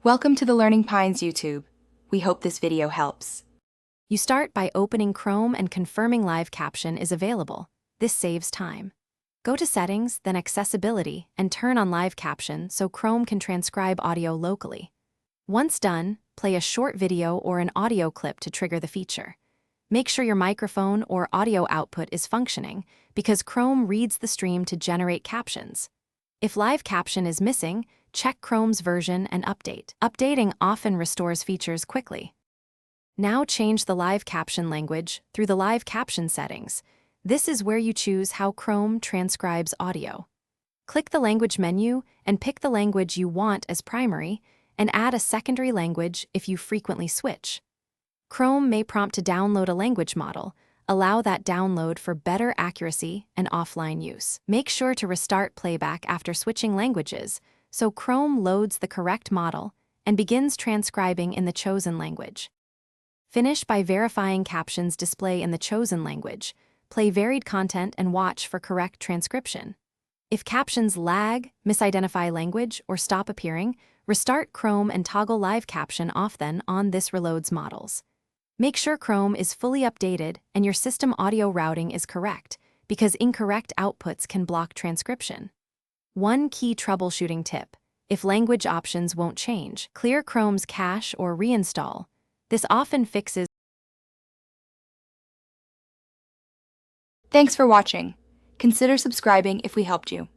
Welcome to the Learning Pines YouTube. We hope this video helps. You start by opening Chrome and confirming live caption is available. This saves time. Go to Settings, then Accessibility, and turn on live caption so Chrome can transcribe audio locally. Once done, play a short video or an audio clip to trigger the feature. Make sure your microphone or audio output is functioning because Chrome reads the stream to generate captions. If live caption is missing, check Chrome's version and update. Updating often restores features quickly. Now change the live caption language through the live caption settings. This is where you choose how Chrome transcribes audio. Click the language menu and pick the language you want as primary, and add a secondary language if you frequently switch. Chrome may prompt to download a language model. Allow that download for better accuracy and offline use. Make sure to restart playback after switching languages, so Chrome loads the correct model and begins transcribing in the chosen language. Finish by verifying captions display in the chosen language. Play varied content and watch for correct transcription. If captions lag, misidentify language, or stop appearing, restart Chrome and toggle live caption off then on this reloads models. Make sure Chrome is fully updated and your system audio routing is correct, because incorrect outputs can block transcription. One key troubleshooting tip: if language options won't change, clear Chrome's cache or reinstall. This often fixes. Thanks for watching. Consider subscribing if we helped you.